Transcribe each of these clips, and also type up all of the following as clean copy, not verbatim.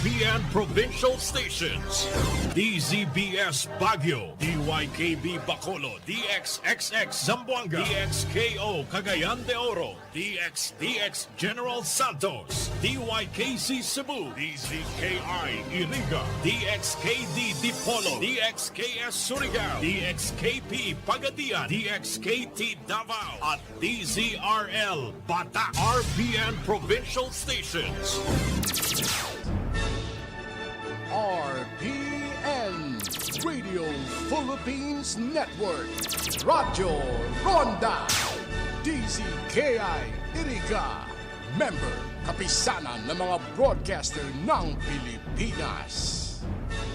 RPN Provincial Stations. DZBS Baguio, DYKB Bacolod, DXXX Zamboanga, DXKO Cagayan de Oro, DXDX General Santos, DYKC Cebu, DZKI Iriga, DXKD Dipolo, DXKS Surigao, DXKP Pagadian, DXKT Davao, at DZRL Bata. RPN Provincial Stations. RPN Radio Philippines Network, Radyo Ronda, DZKI Iriga, member kapisanan ng mga broadcaster ng Pilipinas.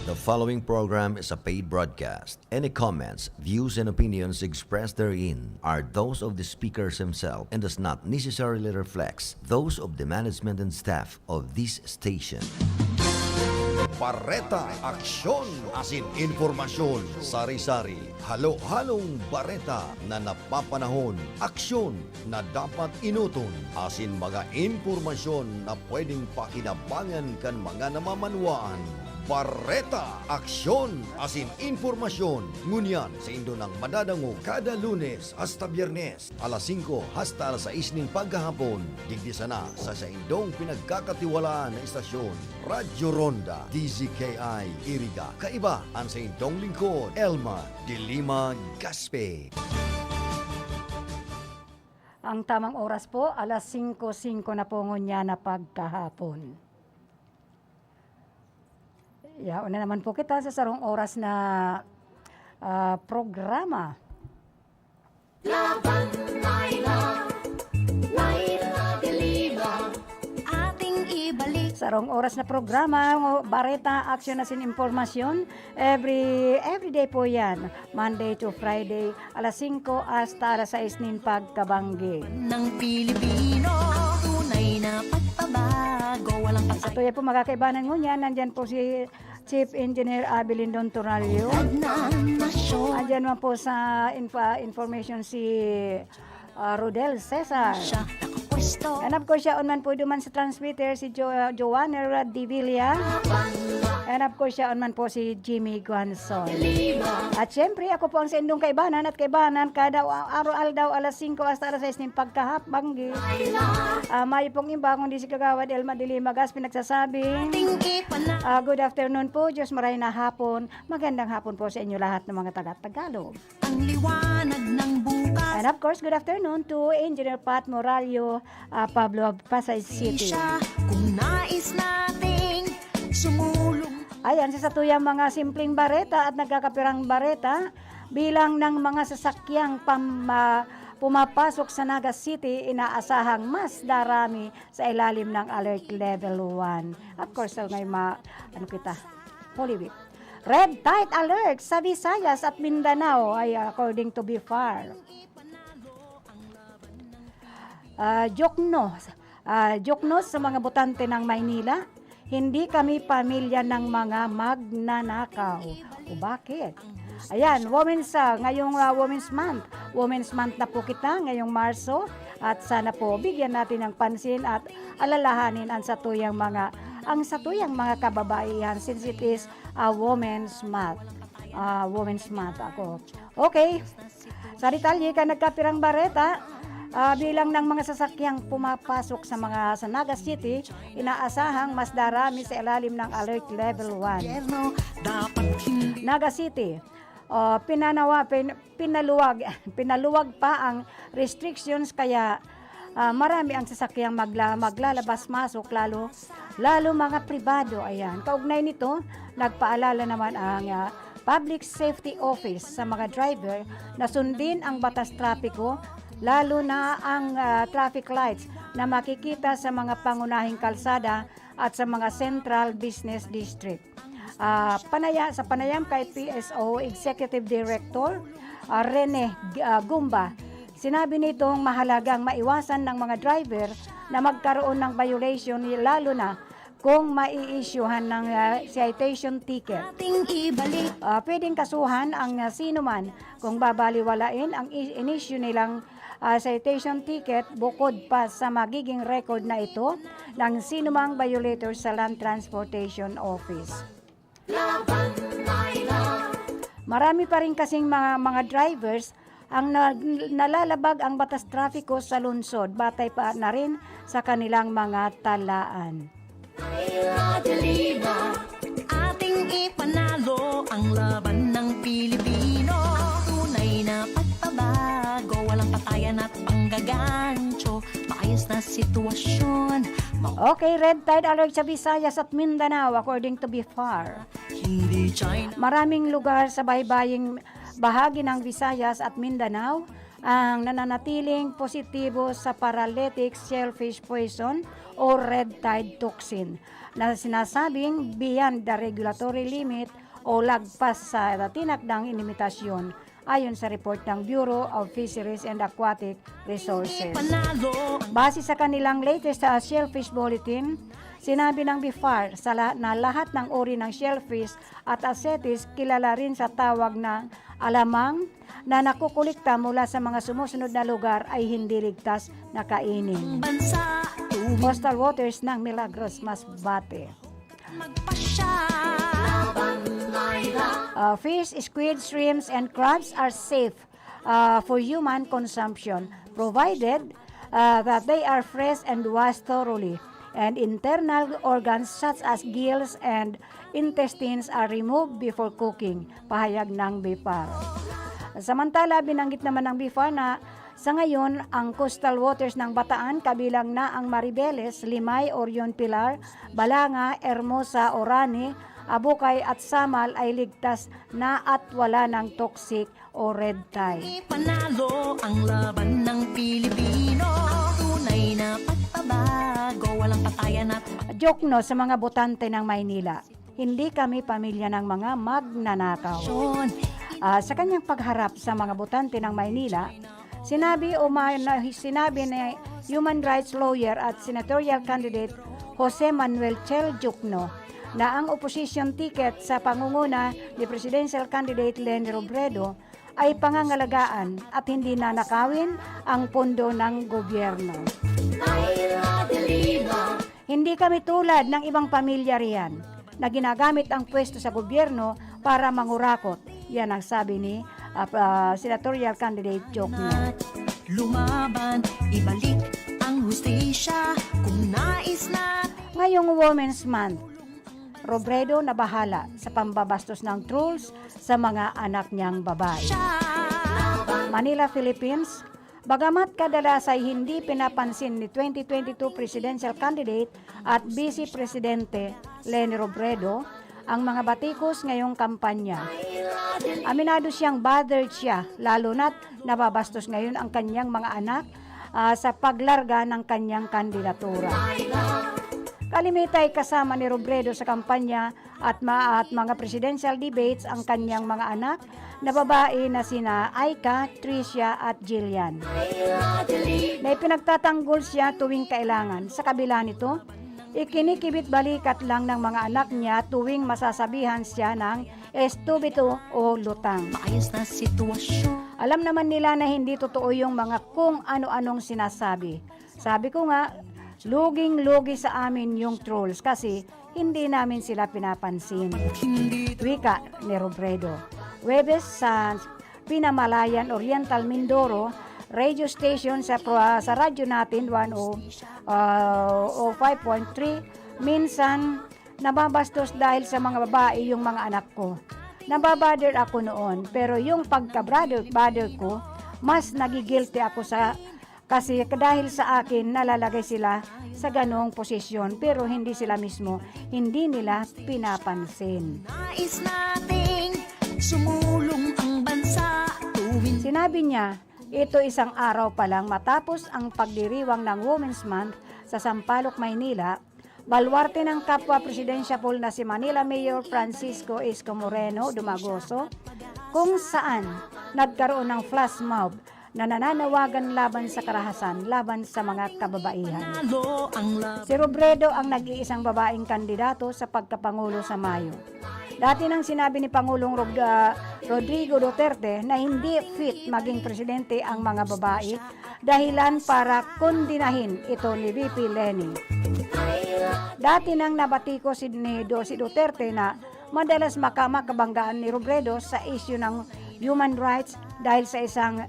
The following program is a paid broadcast. Any comments, views, and opinions expressed therein are those of the speakers himself and does not necessarily reflect those of the management and staff of this station. Bareta Aksyon, asin informasyon, sari-sari, halo-halong bareta na napapanahon, aksyon na dapat inuton, asin mga informasyon na pwedeng pakinabangan kan mga namamanwaan. Bareta Aksyon, asin informasyon, ngunyan sa indo ng madadango kada Lunes hasta Biyernes, alas 5 hasta alas 6 ng paghahapon, digdi sana sa indong pinagkakatiwalaan na istasyon, Radyo Ronda, DZKI Iriga. Kaiba ang sa indong lingkod, Elma de Lima Gaspe. Ang tamang oras po, alas 5:05 na po ngunya na pagkahapon. Una naman po kita sa sarong oras na programa. Laban, Laila de Lima, ating ibalik. Sarong oras na programa, Bareta Aksyon Asin Impormasyon. Every day po yan. Monday to Friday, alas 5 hasta alas 6 nin pagkabanggi. Ng Pilipino, tunay na pagbabago, walang Sa tuya po magkakaibanan ngunyan, nandyan po si Chief Engineer Abilin Don Tornalio. Andyan man po sa information si Rodel Cesar. siya nakapwesto. And of course, siya man po duman sa transmitter si Joanna Radivilla. And of course, siya man po si Jimmy Guanzon. At syempre, ako po ang sa indong kaibanan at kaibanan kada araw daw alas 5 hasta alas 6 ng pagkahapbanggi. May pong imbangong di si Kagawad Elma de Lima Gaspe nagsasabing good afternoon po, Diyos maray na hapon. Magandang hapon po sa inyo lahat ng mga taga-Tagalog. Ang liwanag ng bukas. And of course, good afternoon to Engineer Pat Moralio, Pablo, Pasay City. Siya, kung nais nating sumulong. Ayan, sa satuyang mga simpleng bareta at nagkakapirang bareta, bilang ng mga sasakyang pumapasok sa Naga City, inaasahang mas darami sa ilalim ng Alert Level 1. Of course, ngayon Holy Week. Red Tide Alert sa Visayas at Mindanao ay according to BIFAR. Joknos sa mga botante ng Maynila, hindi kami pamilya ng mga magnanakaw. O bakit? Ayan, ngayong Women's Month. Women's Month na po kita ngayong Marso at sana po bigyan natin ng pansin at alalahanin ang satuyang mga kababaihan since it is a Women's Month. Women's Month ako. Okay. Sa detalye ka nagkapirang bareta, bilang ng mga sasakyang pumapasok sa Naga City, inaasahang mas darami sa ilalim ng Alert Level 1. Naga City, pinaluwag pa ang restrictions kaya marami ang sasakyang maglalabas-masok lalo mga pribado. Ayan. Kaugnay nito, nagpaalala naman ang Public Safety Office sa mga driver na sundin ang batas trapiko, lalo na ang traffic lights na makikita sa mga pangunahing kalsada at sa mga central business district. Sa panayam kay PSO Executive Director Rene Gumba, sinabi nitong mahalagang maiwasan ng mga driver na magkaroon ng violation lalo na kung mai-issuehan ng citation ticket. Pwedeng kasuhan ang sino man kung babaliwalain ang in-issue nilang citation ticket bukod pa sa magiging record na ito ng sinumang violator sa Land Transportation Office. Marami pa rin kasing mga drivers ang nalalabag ang batas trapiko sa lungsod, batay pa na rin sa kanilang mga talaan. Ating ipanalo ang laban ng Pilipino. Tunay na pagbabago, walang patayan at panggagancho. Maayos na sitwasyon, Okay, red tide alert sa Visayas at Mindanao according to BIFAR. hindi China. Maraming lugar sa baybaying bahagi ng Visayas at Mindanao ang nananatiling positibo sa paralytic shellfish poison o red tide toxin na sinasabing beyond the regulatory limit o lagpas sa tinakdang limitasyon ayon sa report ng Bureau of Fisheries and Aquatic Resources. Panalo Base sa kanilang latest shellfish bulletin, sinabi ng BIFAR na lahat ng uri ng shellfish at ascetis kilala rin sa tawag na alamang na nakukulikta mula sa mga sumusunod na lugar ay hindi ligtas na kainin. bansa, tuwing Coastal waters ng Milagros, Masbate. magpasya. Fish, squid, shrimps, and crabs are safe for human consumption provided that they are fresh and washed thoroughly and internal organs such as gills and intestines are removed before cooking, pahayag ng BIFAR. Samantala, binanggit naman ng BIFAR na sa ngayon, ang coastal waters ng Bataan, kabilang na ang Maribeles, Limay, Orion, Pilar, Balanga, Hermosa, Orani, Abukay at Samal ay ligtas na at wala ng toxic o red tide. Ipanalo ang laban ng Pilipino. Tunay na pagbabago, walang patayan at Jokno sa mga botante ng Maynila, hindi kami pamilya ng mga magnanakaw. aksyon. Sa kanyang pagharap sa mga botante ng Maynila, sinabi ni human rights lawyer at senatorial candidate Jose Manuel Chel Jokno na ang opposition ticket sa pangunguna ni presidential candidate Leni Robredo ay pangangalagaan at hindi nanakawin ang pondo ng gobyerno. Hindi kami tulad ng ibang pamilya riyan na ginagamit ang pwesto sa gobyerno para mangurakot. Yan ang sabi ni senatorial candidate Jokno. Lumaban, ibalik ang hustisya kung nais na Ngayong Women's Month, Robredo na bahala sa pambabastos ng trolls sa mga anak niyang babae. Manila, Philippines. Bagamat kadalas ay hindi pinapansin ni 2022 presidential candidate at Vice Presidente Leni Robredo ang mga batikos ngayong kampanya. Aminado siyang bothered siya, lalo na't nababastos ngayon ang kanyang mga anak sa paglarga ng kanyang kandidatura. Kalimitay kasama ni Robredo sa kampanya at mga presidential debates ang kanyang mga anak na babae na sina Aika, Tricia at Jillian. Na ipinagtatanggol siya tuwing kailangan. Sa kabila nito, ikinikibit balikat lang ng mga anak niya tuwing masasabihan siya ng estubito o lutang. maayos na sitwasyon. Alam naman nila na hindi totoo yung mga kung ano-anong sinasabi. Sabi ko nga, luging-lugi sa amin yung trolls kasi hindi namin sila pinapansin. Wika ni Robredo. Webes sa Pinamalayan Oriental Mindoro, radio station sa radyo natin 105.3, minsan nababastos dahil sa mga babae yung mga anak ko. Nababader ako noon, pero yung pagka-brother ko, mas nagigilty ako kasi dahil sa akin nalalagay sila sa ganong posisyon pero hindi sila mismo, hindi nila pinapansin. Nais nating sumulong ang bansa tuwing Sinabi niya, ito isang araw pa lang matapos ang pagdiriwang ng Women's Month sa Sampaloc, Maynila, balwarte ng kapwa presidensya poll na si Manila Mayor Francisco Isko Moreno Dumagoso, kung saan nagkaroon ng flash mob na nananawagan laban sa karahasan, laban sa mga kababaihan. Panalo ang laban. Si Robredo ang nag-iisang babaeng kandidato sa pagkapangulo sa Mayo. Dati nang sinabi ni Pangulong Rodrigo Duterte na hindi fit maging presidente ang mga babae, dahilan para kondinahin ito ni VP Leni. Dati nang nabatiko si Duterte na madalas makabanggaan ni Robredo sa issue ng human rights dahil sa isang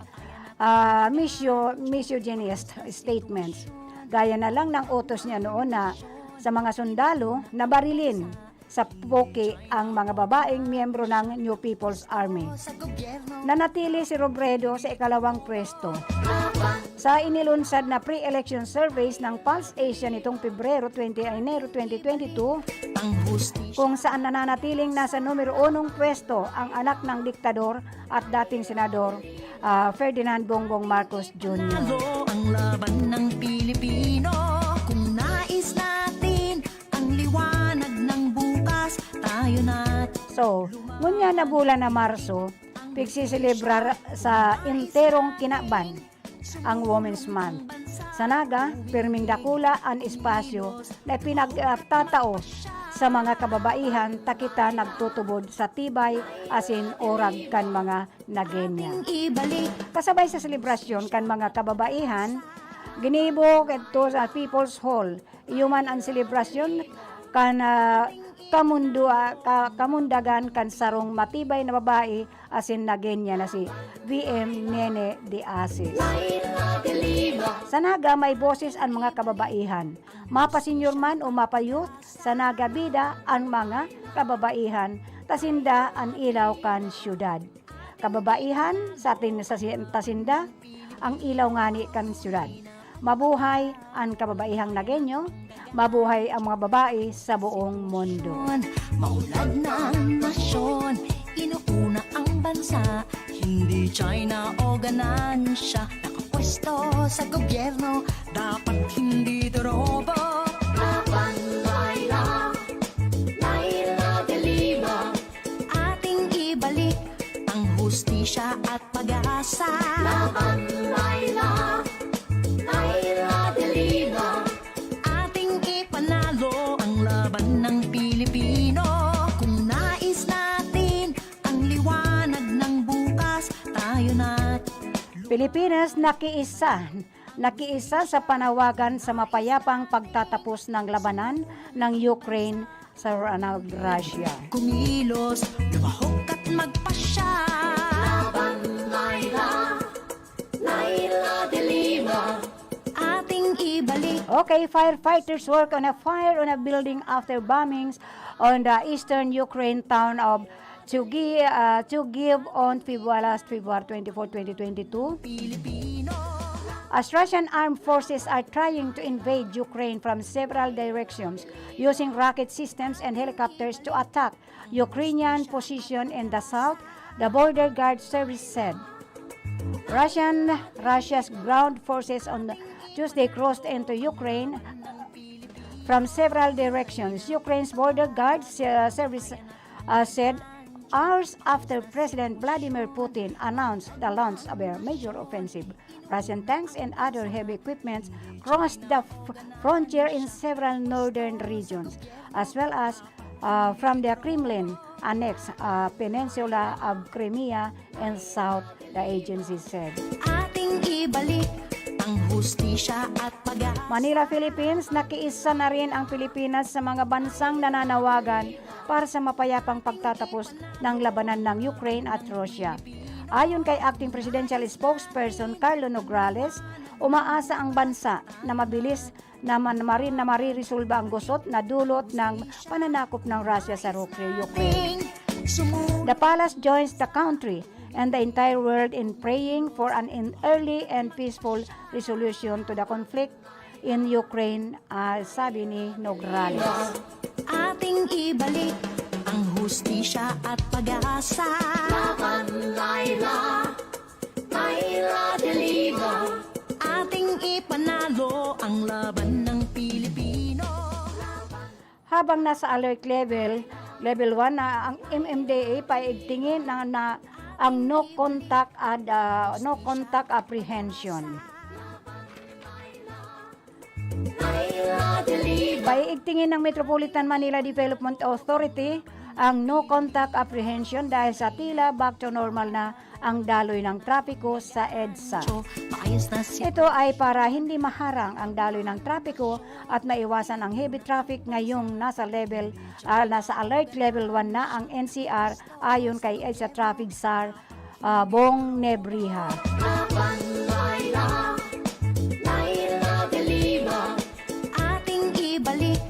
misogynist statements. Gaya na lang ng utos niya noon na sa mga sundalo na barilin sa Poke ang mga babaeng miyembro ng New People's Army. Nanatili si Robredo sa ikalawang pwesto. Sa inilunsad na pre-election surveys ng Pulse Asia nitong Enero 2022, kung saan nananatiling nasa numero 1 pwesto ang anak ng diktador at dating senador Ferdinand Bongbong Marcos Jr. Panalo ang laban ng Pilipino. Kung nais natin ang liwanag ng bukas, tayo na. So, ngunya na bulan na Marso, pigsiselebrar sa interong kinaban ang Women's Month. Sa Naga, pirming dakula ang espasyo na pinagtatao sa mga kababaihan takita nagtutubod sa tibay asin orag kan mga nagenya. Ibalik Kasabay sa selebrasyon kan mga kababaihan, ginibok ito sa People's Hall. Iuman ang selebrasyon kan kamundagan kan sarong matibay na babae asin nagenya na si VM Nene de Asis. Sa Naga may boses ang mga kababaihan. Mapasenyor man o mapayouth, sa Naga bida ang mga kababaihan, tasinda ang ilaw kan syudad. Kababaihan sa tasinda ang ilaw ngani kan syudad. Mabuhay ang kababaihang nagenyo, mabuhay ang mga babae sa buong mundo. maulad ng nasyon, inuuna ang bansa, hindi China o ganansya. Nakapwesto sa gobyerno, dapat hindi dorobo. Laban, Laila, Laila de Lima, ating ibalik ang hustisya at pag-asa. Laban, Laila, Laila de Lima, ating ipanalo ang laban ng Pilipino. Kung nais natin ang liwanag ng bukas, tayo na. Pilipinas nakiisa sa panawagan sa mapayapang pagtatapos ng labanan ng Ukraine sa Russia. Kumilos, lumahok at magpasya. Laban, Laila, Laila de Lima, ating ibalik. Okay, firefighters work on a fire on a building after bombings on the eastern Ukraine town of Chugiv on February 24, 2022. Pilipino, As Russian armed forces are trying to invade Ukraine from several directions using rocket systems and helicopters to attack Ukrainian position in the south, the Border Guard Service said. Russia's ground forces on Tuesday crossed into Ukraine from several directions. Ukraine's Border Guard Service said hours after President Vladimir Putin announced the launch of a major offensive. Russian tanks and other heavy equipment crossed the frontier in several northern regions, as well as from the Kremlin-annexed peninsula of Crimea and south, the agency said. ating ibalik ang hustisya at pag-asa. Manila, Philippines, nakiisa na rin ang Pilipinas sa mga bansang nananawagan para sa mapayapang pagtatapos ng labanan ng Ukraine at Russia. Ayon kay Acting Presidential Spokesperson Carlo Nograles, umaasa ang bansa na mabilis na mariresolba ang gusot na dulot ng pananakop ng Russia sa Ukraine. The palace joins the country and the entire world in praying for an early and peaceful resolution to the conflict in Ukraine, sabi ni Nograles. Ating ibalik ang hustisya at pag-asa. Laban, Laila, Laila de Lima, ating ipanalo ang laban ng Pilipino. Habang nasa alert level 1 na ang MMDA paigtingin na ang no contact apprehension. Paigtingin ng Metropolitan Manila Development Authority ang no contact apprehension dahil sa tila back to normal na ang daloy ng trapiko sa EDSA. Maayos na siya. Ito ay para hindi maharang ang daloy ng trapiko at maiwasan ang heavy traffic ngayong nasa alert level 1 na ang NCR ayon kay EDSA Traffic SAR Bong Nebriha. Ating ibalik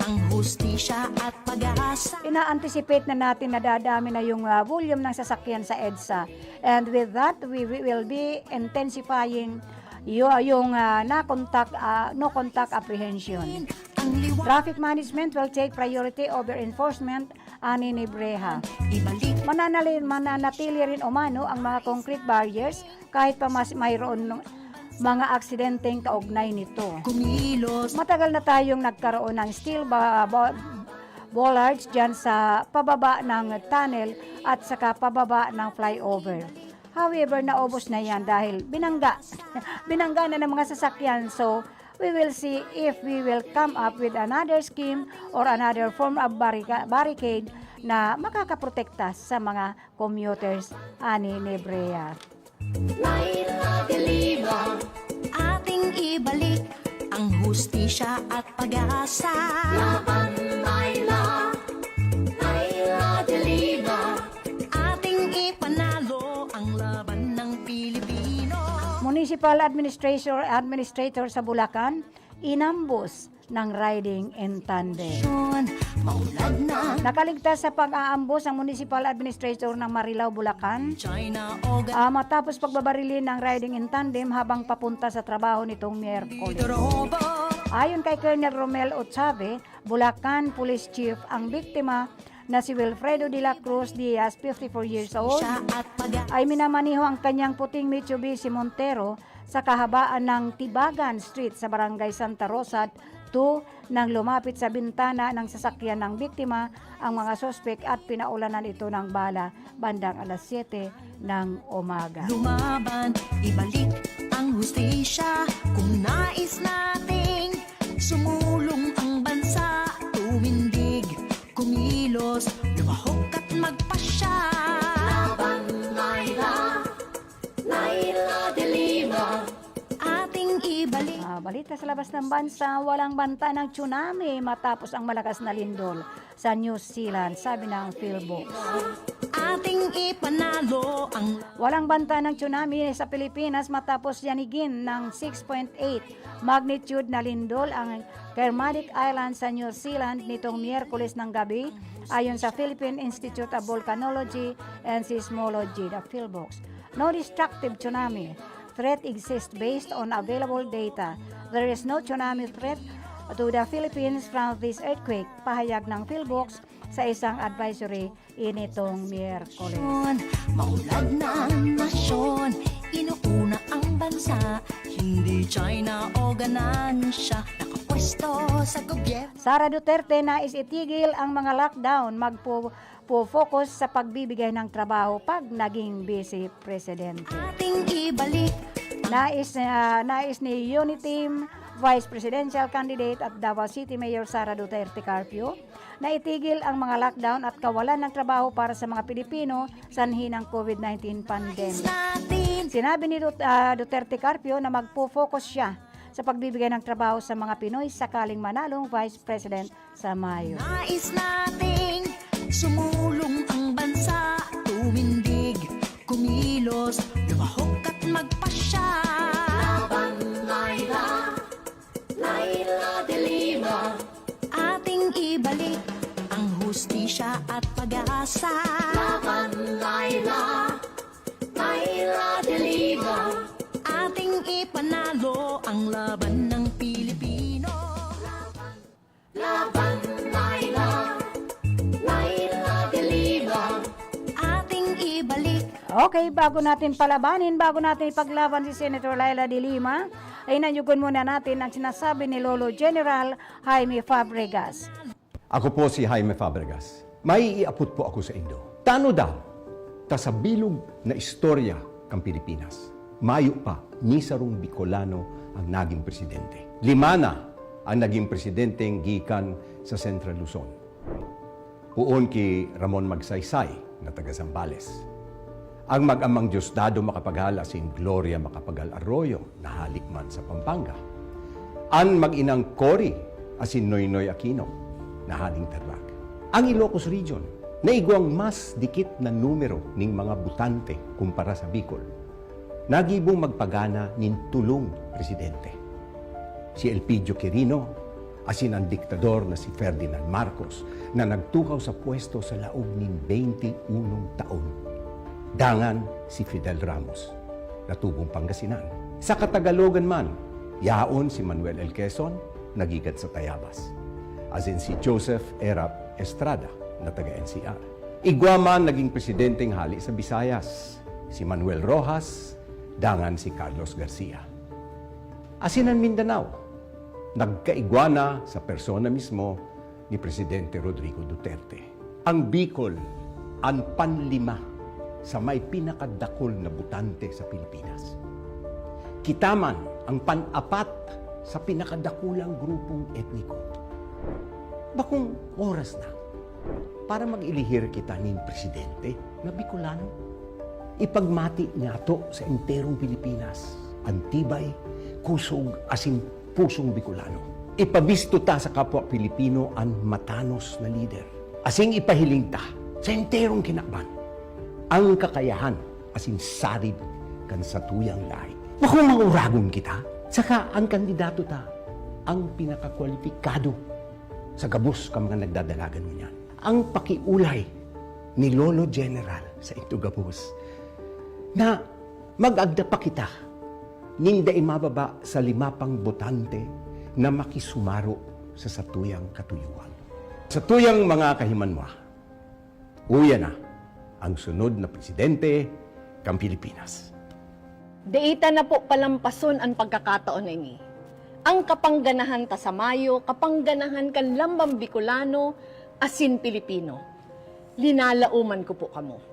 ang hustisya at pag-asa. Ina-anticipate na natin na dadami na yung volume ng sasakyan sa EDSA. And with that, we will be intensifying yung no contact apprehension. Ang liwanag Traffic management will take priority over enforcement, ani Nebreha. ibalik Mananatili rin umano ang mga concrete barriers kahit pa mayroon mga aksidenteng kaugnay nito. kumilos. Matagal na tayong nagkaroon ng steel bollards dyan sa pababa ng tunnel at saka pababa ng flyover. However, naubos na yan dahil binangga na ng mga sasakyan. So, we will see if we will come up with another scheme or another form of barricade na makakaprotekta sa mga commuters, ani Nebrea. Ating ibalik ang hustisya at pag-asa. Laban, Laila, Laila de Lima. Ating ipanalo ang laban ng Pilipino. Municipal administrator sa Bulacan, inambos ng riding in tandem. Maulad na Nakaligtas sa pag-aambos ang municipal administrator ng Marilao, Bulacan China o matapos pagbabarilin ng riding in tandem habang papunta sa trabaho nitong Miyerkules. Gandorobo. Ayon kay Colonel Romel Otsabe, Bulacan Police Chief, ang biktima na si Wilfredo de la Cruz Diaz, 54 years old, Siya at pag-asa. ay minamaniho ang kanyang puting Mitsubishi Montero sa kahabaan ng Tibagan Street sa Barangay Santa Rosa 2 nang lumapit sa bintana ng sasakyan ng biktima ang mga sospek at pinaulanan ito ng bala bandang alas 7 ng umaga. Lumaban, ibalik ang hustisya. Kung nais nating sumulong ang bansa, tumindig, kumilos, lumahok at magpasya. Laban, Laila, Laila de Lima. Ating ibalik Balita sa labas ng bansa, walang banta ng tsunami matapos ang malakas na lindol sa New Zealand, sabi ng Philbox. ating ipanalo ang Walang banta ng tsunami sa Pilipinas matapos yanigin ng 6.8 magnitude na lindol ang Kermadec Island sa New Zealand nitong Miyerkules ng gabi, ayon sa Philippine Institute of Volcanology and Seismology, the Philbox. No destructive tsunami threat exists based on available data. There is no tsunami threat to the Philippines from this earthquake, pahayag ng Philbox sa isang advisory initong Miyerkules. maulad ng nasyon. Inuuna ang bansa, hindi China o ganansya. Nakapwesto sa gobyerno. Sara Duterte nais itigil ang mga lockdown, magpo-focus sa pagbibigay ng trabaho pag naging vice presidente. Ating ibalik Nais ni Uniteam Vice Presidential Candidate at Davao City Mayor Sara Duterte Carpio na itigil ang mga lockdown at kawalan ng trabaho para sa mga Pilipino sanhi ng COVID-19 pandemic. natin. Sinabi ni Duterte Carpio na magpo-focus siya sa pagbibigay ng trabaho sa mga Pinoy sakaling manalong Vice President sa Mayo. Nais nating sumulong ang bansa, tumindig, kumilos, lumahok at magpasya. Laban, Laila, Laila de Lima. Ating ibalik ang hustisya at pag-asa. Laban, Laila, Laila de Lima. Ating ipanalo ang laban ng Pilipino. Laban, Laila, Laila de Lima. Ating ibalik Okay, bago natin palabanin, bago natin ipaglaban si Senator Laila de Lima, ay nanyugon muna natin ang sinasabi ni Lolo General Jaime Fabregas. Ako po si Jaime Fabregas. May iapot po ako sa Indo. Tano daw, ta sa bilog na istorya kang Pilipinas. Mayo pa, ni sarong Bicolano ang naging presidente. 5 na ang naging presidenteng gikan sa Central Luzon. Puon ki Ramon Magsaysay na taga Zambales. Ang mag-amang Diosdado Macapagal asin Gloria Macapagal Arroyo na halik man sa Pampanga. Ang mag-inang Cory asin Noynoy Aquino na haling Tarlac. Ang Ilocos Region na igwang mas dikit na numero ning mga butante kumpara sa Bicol. Nagibong magpagana nin tulong presidente. Si Elpidio Quirino, asin ang diktador na si Ferdinand Marcos na nagtukaw sa pwesto sa laog nin 21 taon. Dangan si Fidel Ramos, na tubong Pangasinan. Sa Katagalogan man, yaon si Manuel L. Quezon, nagigat sa Tayabas. Asin si Joseph Erap Estrada, na taga NCR. Igwaman naging presidenteng hali sa Visayas, si Manuel Rojas, dangan si Carlos Garcia. Asin ang Mindanao, nagkaigwana sa persona mismo ni Presidente Rodrigo Duterte. Ang Bicol, ang panlima sa may pinakadakol na butante sa Pilipinas. Kitaman, ang pan-apat sa pinakadakulang grupong etniko. Bakong oras na para mag-ilihir kita nin Presidente na Bicolano? Ipagmati niya to sa enterong Pilipinas, antibay, kusog, asin pusong Bicolano. Ipabisto ta sa kapwa Pilipino ang matanos na lider. Asing ipahiling ta sa enterong kinakban ang kakayahan asin sarib kan sa tuyang lahi. Bakong mauragon kita, saka ang kandidato ta ang pinakakwalipikado sa gabos ka mga nagdadalagan mo niyan. Ang pakiulay ni Lolo General sa ito gabos na mag-agda pa kita ninda mababa sa 5 pang botante na makisumaro sa satuyang katuyuan. Sa tuyang mga kahimanwa, uya na ang sunod na presidente kang Pilipinas. Deita na po palampason ang pagkakataon na ini. Ang kapangganahan ta sa Mayo, kapangganahan kan lambang Bicolano, asin Pilipino. Linalauman ko po kamo.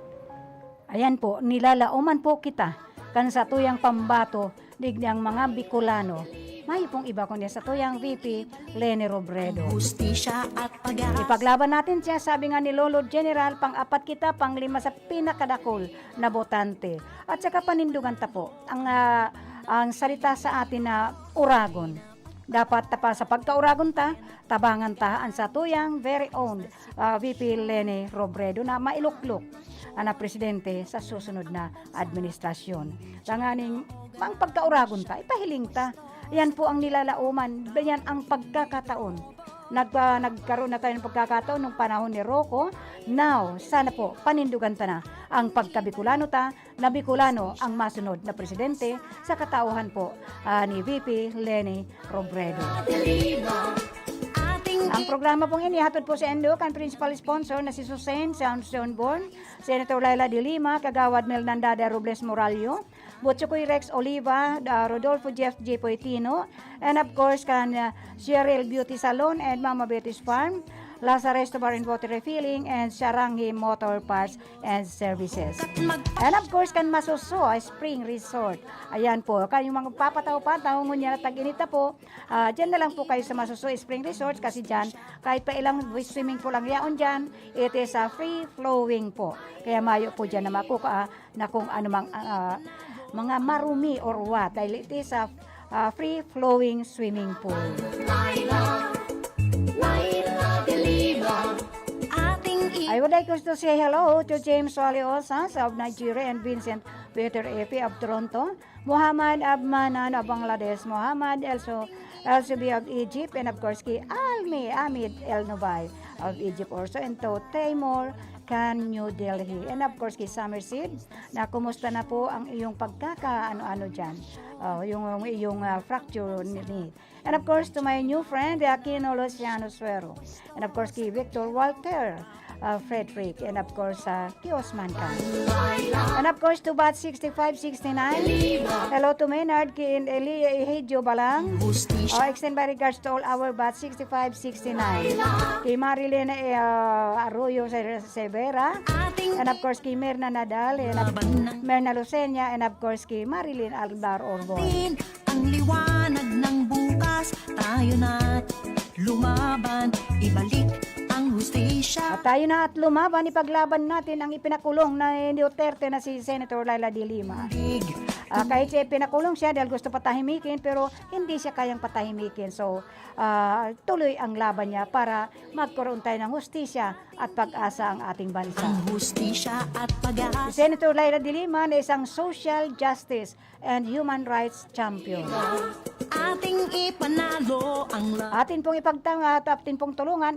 Ayan po, nilalauman po kita kan sa tuyang pambato digdang mga Bicolano. May pong iba kundi sa tuyang VP Leni Robredo. Hustisya at pag-aaral. Ipaglaban natin siya, sabi nga ni Lolo General, pang-4 kita, pang-5 sa pinakadakol na botante. At saka panindugan ta po ang salita sa atin na uragon. Dapat tapa sa pagkauragon ta, tabangan ta ang sa tuyang very own VP Leni Robredo na mailuklok na presidente sa susunod na administrasyon. Tanganing pang pagkauragon ta, ipahiling ta. Yan po ang nilalauman, yan ang pagkakataon. Nagkaroon na tayo ng pagkakataon nung panahon ni Rocco. Now, sana po, panindugan ta na ang pagkabicolano ta, na Bicolano ang masunod na presidente sa katauhan po ni VP Leni Robredo. Ang programa pong ini hatod po sa Endo kan principal sponsor na si Susan Soundborn, Senator Laila de Lima, Kagawad Melnandada Robles Morallo, Butchokoy Rex Oliva, Rodolfo Jeff J. Poitino, and of course kan Cheryl Beauty Salon and Mama Betty's Farm, Lazarus Bar and Water Refilling, and Saranghi Motor Parts and Services. And of course, kan Masuso Spring Resort. Ayan po, kan yung mga papataw-pataw ngunya na tag-inita po, dyan na lang po kayo sa Masuso Spring Resort kasi dyan, kahit pa ilang swimming pool lang yaon dyan, it is free-flowing po. Kaya mayo po dyan na makuka na kung anumang mga marumi or what, dahil it is a free-flowing swimming pool. I would like to say hello to James Wally Osas of Nigeria and Vincent Peter Epi of Toronto, Muhammad Abmanan of Bangladesh, Muhammad Elsubi of Egypt, and of course ki Almi Amid El Nubay of Egypt also, and to Timor Can New Delhi, and of course ki Summerseed, na kumusta na po ang iyong pagkakaano-ano dyan, yung iyong fracture ni. And of course to my new friend Aquino Luciano Suero, and of course ki Victor Walter Frederick, and of course Kiosman Khan. And of course to Bat 6569. Hello to Maynard Kin Eli Ehidjo Balang. Extend my regards to all our Bat 6569. Kay Marilyn Arroyo Severa, and of course kay Merna Nadal, and Merna Lucenia, and of course kay Marilyn Alvar Orbon. Ang liwanag ng bukas, tayo na't lumaban, ibalik ang hustisya. hustisya. At tayo na at lumaban, ipaglaban natin ang ipinakulong na ni Duterte na si Senator Laila de Lima. Kahit siya pinakulong siya dahil gusto patahimikin, pero hindi siya kayang patahimikin. So, tuloy ang laban niya para magkaroon tayo ng hustisya at pag-asa ang ating bansa. Ang hustisya at Si pag-asa. Senator Laila de Lima na isang social justice and human rights champion. Ating ipanalo ang laban. Atin pong ipagtanga at atin pong tulungan,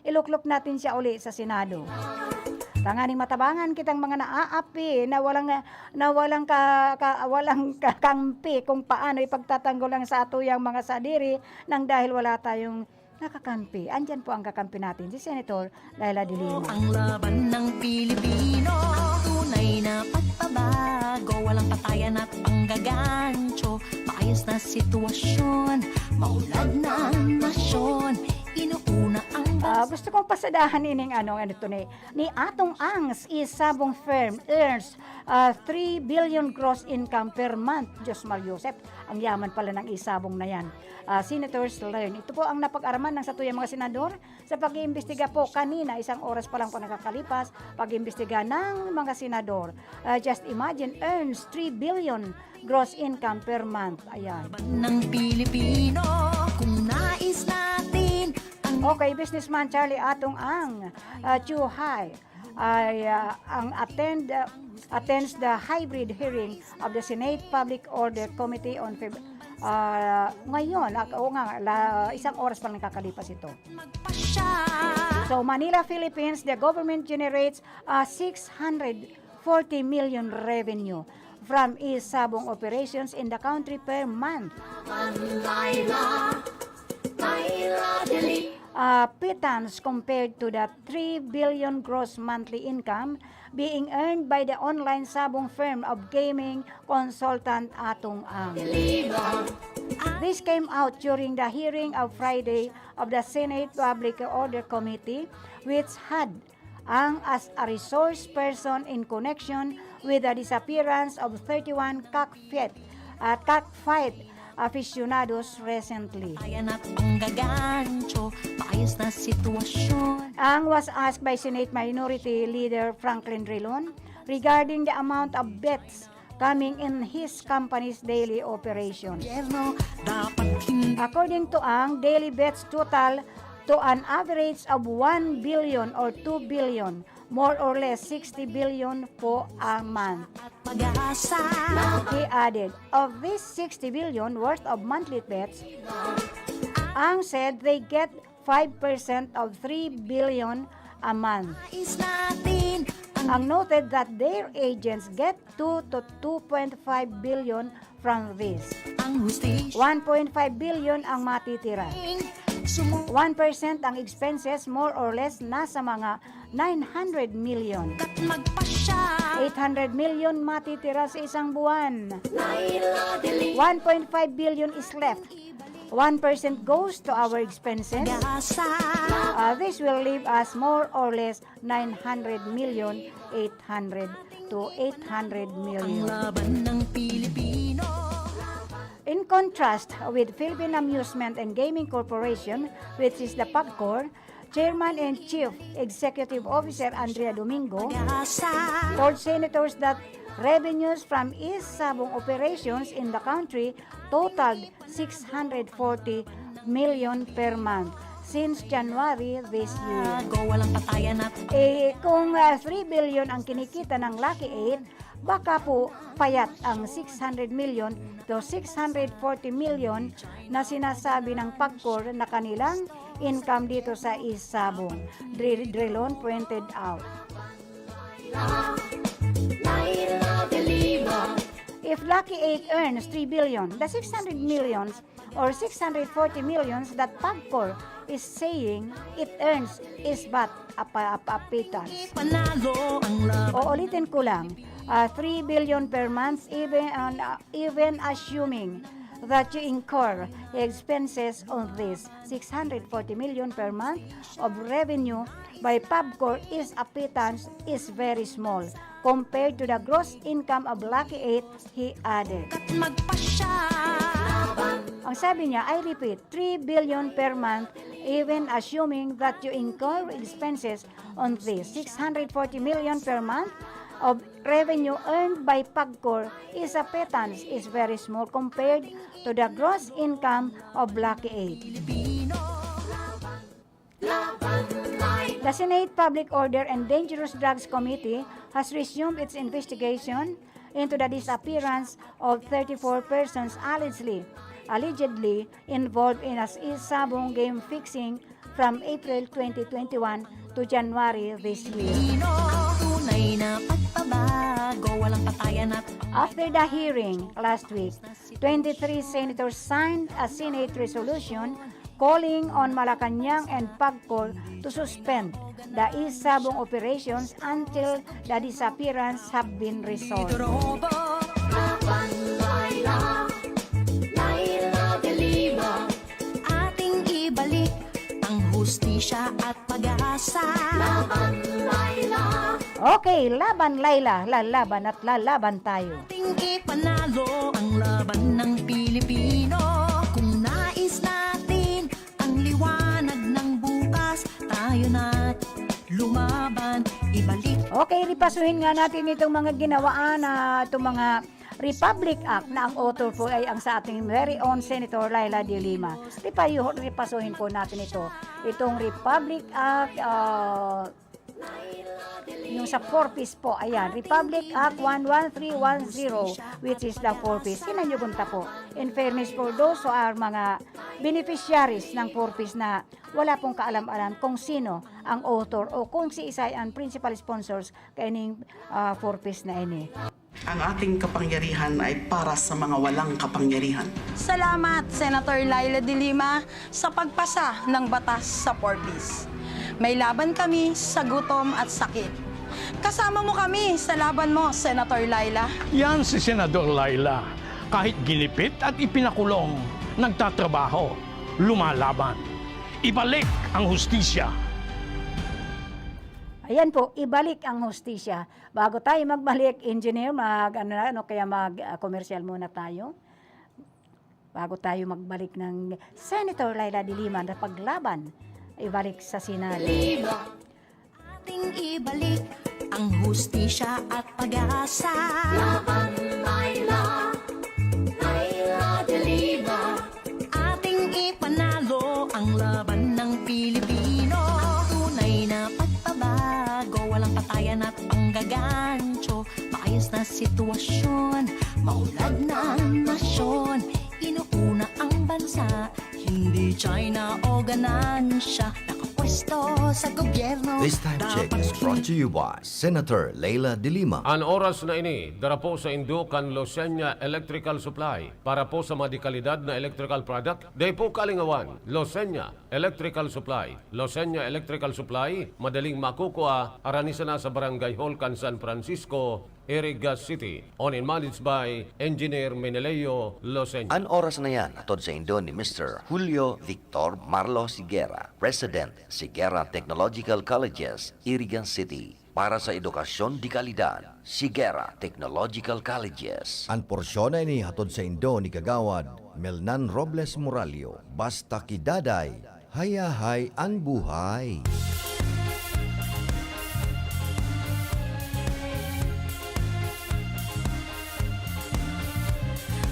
iluklok natin siya uli sa Senado. Tanganing matabangan kitang mga naaapi na walang kakampi kung paano ipagtatanggol ang sa atuyang mga sadiri nang dahil wala tayong nakakampi. Andyan po ang kakampi natin, si Senator Laila de Lima. Ang laban ng Pilipino, tunay na pagbabago, walang patayan at panggagancho, maayos na sitwasyon, maulad na nasyon, inuuna ang Gusto kong pasadahan ining ni Atong Angs isabong firm earns 3 billion gross income per month. Diyos Mal Yosef, ang yaman pala ng isabong na yan. Senators learn. Ito po ang napag-araman ng satuyang mga senador sa pag-iimbestiga po kanina, 1 oras pa lang po nakakalipas, pag-iimbestiga ng mga senador. Just imagine, earns 3 billion gross income per month. Ayan. ng Pilipino, kung nais natin ang Okay, businessman Charlie Atong Ang Chuhay ay attends the hybrid hearing of the Senate Public Order Committee on ngayon. 1 oras pa lang nakakalipas ito. magpasya. So Manila, Philippines, the government generates 640 million revenue from isabong operations in the country per month. Pittance compared to the 3 billion gross monthly income being earned by the online sabong firm of gaming consultant Atong Ang. This came out during the hearing of Friday of the Senate Public Order Committee, which had Ang as a resource person in connection with the disappearance of 31 cockfight aficionados recently. Ayan at panggagancho, maayos na sitwasyon. Ang was asked by Senate Minority Leader Franklin Drilon regarding the amount of bets coming in his company's daily operations. Gobyerno, dapat hindi According to Ang, daily bets total to an average of 1 billion or 2 billion, more or less 60 billion po a month. at pag-asa. He added, of this 60 billion worth of monthly bets, Ang said they get 5% of 3 billion a month. Nais natin Ang ang noted that their agents get 2 to 2.5 billion from this. ang hustisya. 1.5 billion ang matitira. 1% ang expenses, more or less nasa mga 900 million. At magpasya. 800 million matitira sa isang buwan. 1.5 billion is left. 1% goes to our expenses. Pag-asa. This will leave us more or less 900 million, 800 to 800 Ang million. laban ng Pilipino. In contrast with Philippine Amusement and Gaming Corporation, which is the PAGCOR, Chairman and Chief Executive Officer Andrea Domingo Pag-asa. told senators that revenues from isabong operations in the country totaled 640 million per month since January this year. Walang patayan at Kung 3 billion ang kinikita ng Lucky 8, baka po payat ang 600 million to 640 million na sinasabi ng PAGCOR na kanilang income dito sa isabong. Drilon pointed out. If Lucky 8 earns 3 billion, the 600 millions or 640 millions that PAGCOR is saying it earns is but a pittance. panalo ang laban. Uulitin ko lang, 3 billion per month even assuming that you incur expenses on this 640 million per month of revenue by PAGCOR is a pittance is very small compared to the gross income of Lucky 8, he added. At magpasya. Ang sabi niya, I repeat, 3 billion per month, even assuming that you incur expenses on this. 640 million per month of revenue earned by PAGCOR is a pittance, is very small compared to the gross income of Lucky 8. The Senate Public Order and Dangerous Drugs Committee has resumed its investigation into the disappearance of 34 persons allegedly involved in a Sabong game fixing from April 2021 to January this year. Tunay na pagbabago, walang patayan at After the hearing last week, 23 senators signed a Senate resolution calling on Malacanang and PAGCOR to suspend the Sabong operations until the disappearance have been resolved. robo. Laban, Laila, Laila de Lima. Ating ibalik ang hustisya at pag-asa. Laban, Laila. Okay, laban Laila, lalaban at lalaban tayo. Ating ipanalo ang laban ng Pilipino. Kung nais natin ang liwanag ng bukas, tayo na't lumaban, ibalik. Okay, ripasuhin nga natin itong mga ginawaan na itong mga Republic Act na ang author po ay ang sa ating very own Senator Laila de Lima. Ripasuhin po natin ito. Itong Republic Act, yung sa 4-piece po, ayan, Republic Act 11310, which is the 4-piece. Kinanyugunta po. In fairness for those who are mga beneficiaries ng 4-piece na wala pong kaalam-alam kung sino ang author o kung si isa ang principal sponsors kaining 4-piece na ini. Ang ating kapangyarihan ay para sa mga walang kapangyarihan. Salamat, Senator Laila de Lima, sa pagpasa ng batas sa 4-piece. May laban kami sa gutom at sakit. Kasama mo kami sa laban mo, Senator Laila. Yan si Senador Laila. Kahit ginipit at ipinakulong, nagtatrabaho, lumalaban. Ibalik ang hustisya. Ayan po, ibalik ang hustisya. Bago tayo magbalik, engineer, mag-commercial muna tayo. Bago tayo magbalik ng Senator Laila de Lima na paglaban, ibalik sa Senado. Ating ibalik ang hustisya at pag-asa. Laban, Laila, Laila de Lima. Ating ipanalo ang laban ng Pilipino. Tunay na pagbabago, walang patayan at panggagancho. Maayos na sitwasyon, maunlad na nasyon. Inuuna ang bansa, hindi China o ganansya. Nakapwesto sa gobyerno. This time check is brought to you by Senator Laila de Lima. Ang oras na ini, dara po sa Indukan Losenya Electrical Supply para po sa madikalidad na electrical product. Day po kalingawan, Losenya Electrical Supply. Losenya Electrical Supply, madaling makukuha, aranisa na sa Barangay Holcan, San Francisco, Iriga City. On and managed by Engineer Meneleo Losenya. Ang oras na yan, atod sa Indo ni Mr. Julio Victor Marlo Sigera, President, Sigera Technological Colleges, Irigan City. Para sa edukasyon di kalidad, Sigera Technological Colleges. Ang porsyon na ini hatod sa Indo ni Kagawad Melnan Robles Moralio. Basta kidaday, hayahay ang buhay.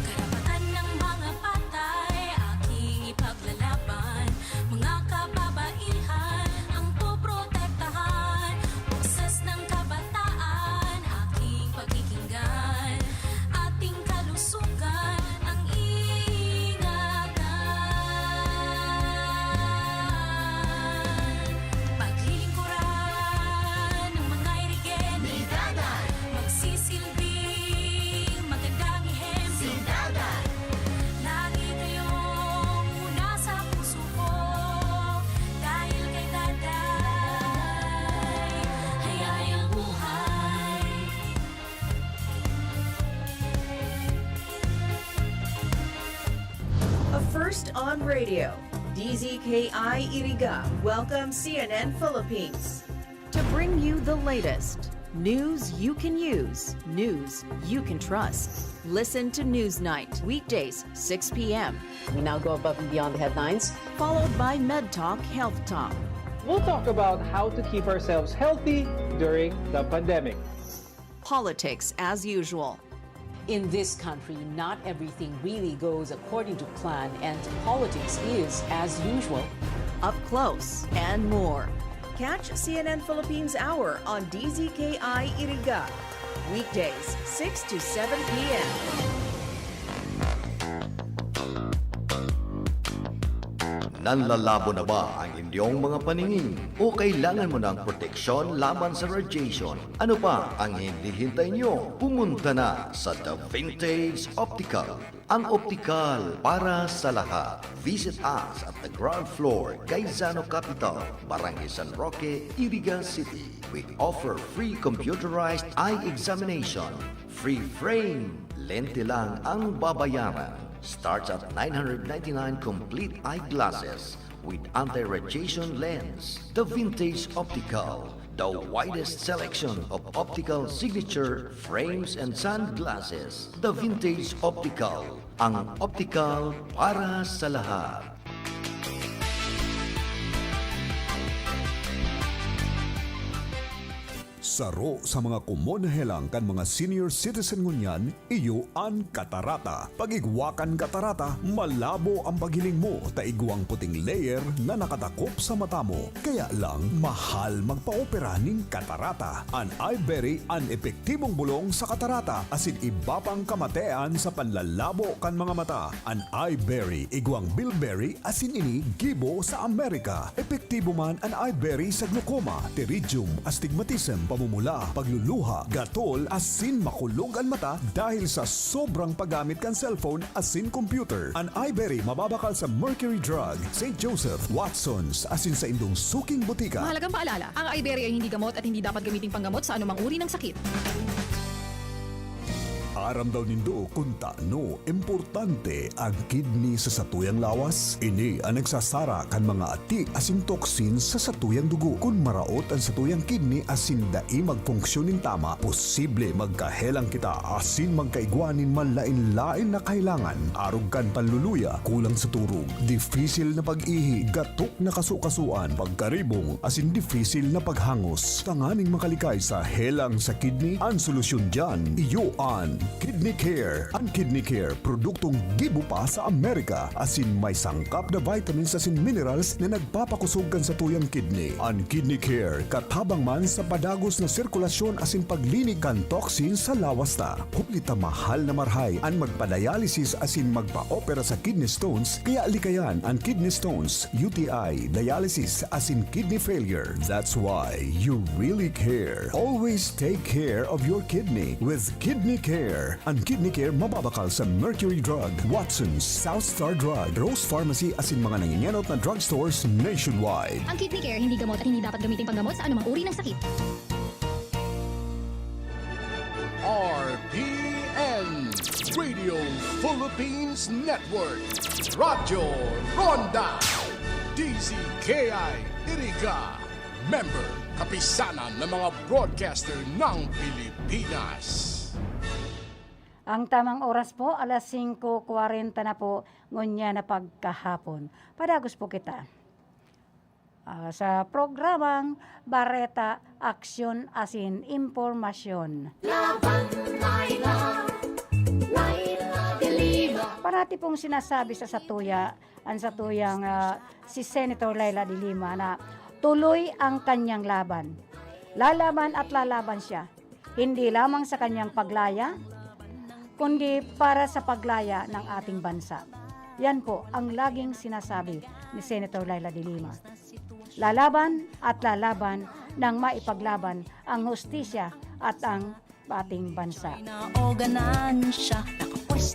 Karapatan ng mga patay, aking ipaglalaban. Mga kababaihan, ang poprotektahan. Boses ng kabataan, aking pagkikinggan. Ating kalusugan, ang ingatan. Paglilingkuran ng mga irigen, magsisilbing magandang ihempo. Lagi kayong una sa puso ko, dahil kay Daday, hayay ang buhay. A first on radio, DZKI Iriga welcomes CNN Philippines to bring you the latest News you can use, news you can trust. Listen to Newsnight, weekdays, 6 p.m. We now go above and beyond the headlines. Followed by Med Talk, Health Talk. We'll talk about how to keep ourselves healthy during the pandemic. Politics as usual. In this country, not everything really goes according to plan, and politics is as usual. Up close and more. Catch CNN Philippines Hour on DZKI Iriga. Weekdays, 6 to 7 p.m. Nanlalabo na ba ang inyong mga paningin? O kailangan mo ng proteksyon laban sa radiation? Ano pa ang hinihintay nyo? Pumunta na sa The Vintage Optical. Ang optical para sa lahat. Visit us at the ground floor, Gaisano Capital, Barangay San Roque, Iriga City. We offer free computerized eye examination. Free frame. Lente lang ang babayaran. Starts at 999 complete eyeglasses with anti-radiation lens. The Vintage Optical, the widest selection of optical signature frames and sunglasses. The Vintage Optical, ang optical para sa lahat. Saro sa mga kumonahelang kan mga senior citizen ngunyan, iyo an katarata. Pagigwakan katarata, malabo ang paghiling mo, taigwang puting layer na nakatakop sa mata mo. Kaya lang, mahal magpa-opera ning katarata. An iBerry, an epektibong bulong sa katarata, asin iba pang kamatean sa panlalabo kan mga mata. An iBerry, igwang bilberry, asin ini gibo sa Amerika. Epektibo man an iBerry sa glaucoma, pterygium, astigmatism, pamumula, pagluluha, gatol, asin makulog ang mata dahil sa sobrang paggamit kan cellphone asin computer. An iBerry mababakal sa Mercury Drug, St. Joseph, Watson's, asin sa indong suking butika. Mahalagang paalala, ang iBerry ay hindi gamot at hindi dapat gamiting panggamot sa anumang uri ng sakit. Aram daw nindo kung taano importante ang kidney sa satuyang lawas. Ini ang nagsasara kan mga ati asin toxins sa satuyang dugo. Kung maraot ang satuyang kidney asin dai magfunksyonin tama, posible magkahelang kita asin magkaigwanin manlain-lain na kailangan. Arog kan panluluya, kulang sa turog, difisil na pag-ihi, gatok na kasukasuan, pagkaribong asin difisil na paghangos. Tanganing makalikay sa helang sa kidney, ang solusyon dyan, iyoan Kidney Care. Ang Kidney Care, produktong gibo pa sa Amerika. Asin may sangkap na vitamins asin minerals na nagpapakusog kan sa tuyang kidney. Ang Kidney Care, katabang man sa padagos na sirkulasyon asin paglinig kan toxin sa lawas ta. Kuplita mahal na marhay ang magpa-dialysis asin magpa-opera sa kidney stones, kaya alikayan ang kidney stones, UTI, dialysis asin kidney failure. That's why you really care. Always take care of your kidney with Kidney Care. Ang Kidney Care mababakal sa Mercury Drug, Watson's, South Star Drug, Rose Pharmacy asin mga nangingenot na drugstores nationwide. Ang Kidney Care hindi gamot at hindi dapat gamiting panggamot sa anumang uri ng sakit. RPN Radio Philippines Network, Radyo Ronda, DZKI Iriga, member kapisanan ng mga broadcaster ng Pilipinas. Ang tamang oras po, alas 5:40 na po, ngunya na pagkahapon. Padagos po kita. Sa programang Bareta, Aksyon, Asin, Impormasyon. Parati pong sinasabi sa Satuya, ang Satuyang si Senator Laila de Lima na tuloy ang kanyang laban. Lalaban at lalaban siya. Hindi lamang sa kanyang paglaya, kundi para sa paglaya ng ating bansa. Yan po ang laging sinasabi ni Senator Laila de Lima. Lalaban at lalaban nang maipaglaban ang hustisya at ang ating bansa.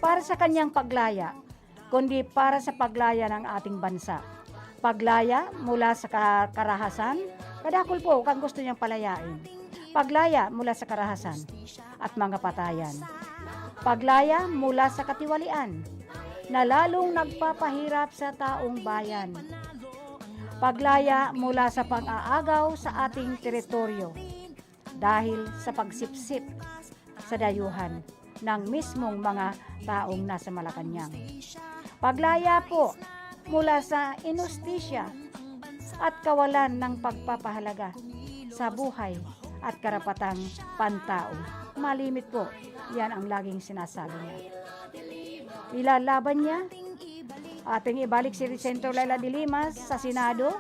Para sa kanyang paglaya, kundi para sa paglaya ng ating bansa. Paglaya mula sa karahasan, kadakol po kang gusto niyang palayain. Paglaya mula sa karahasan at mga patayan. Paglaya mula sa katiwalian na lalong nagpapahirap sa taong bayan. Paglaya mula sa pang-aagaw sa ating teritoryo. dahil sa pagsipsip sa dayuhan ng mismong mga taong nasa Malacanang. Paglaya po mula sa inustisya at kawalan ng pagpapahalaga sa buhay at karapatang pantao. Malimit po, yan ang laging sinasabi niya. Ilalaban niya, ating ibalik si Senator Laila de Lima sa Senado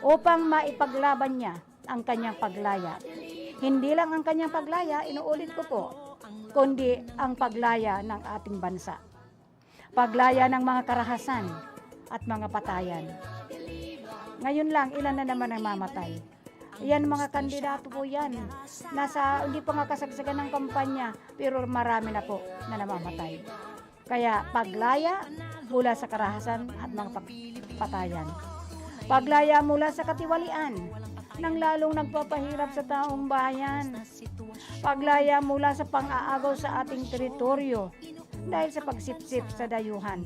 upang maipaglaban niya ang kanyang paglaya. Hindi lang ang kanyang paglaya, inuulit ko po, kundi ang paglaya ng ating bansa. Paglaya ng mga karahasan at mga patayan. Ngayon lang, ilan na naman ang mamatay? Yan mga kandidato po yan. Hindi pa nga kasagsagan ng kampanya, pero marami na po na namamatay. Kaya paglaya mula sa karahasan at mga patayan. Paglaya mula sa katiwalian nang lalong nagpapahirap sa taong bayan. Paglaya mula sa pang-aagaw sa ating teritoryo dahil sa pagsipsip sa dayuhan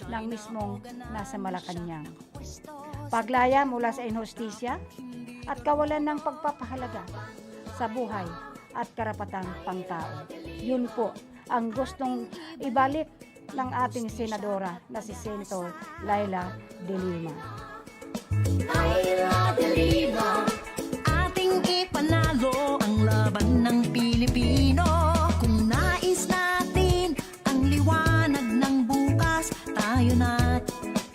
ng mismong nasa Malacanang. Paglaya mula sa inhustisya at kawalan ng pagpapahalaga sa buhay at karapatang pangtao. Yun po ang gustong ibalik ng ating senadora na si Senator Laila de Lima. Laila de Lima, ating ipanalo ang laban ng Pilipino. Kung nais natin ang liwanag ng bukas, tayo na't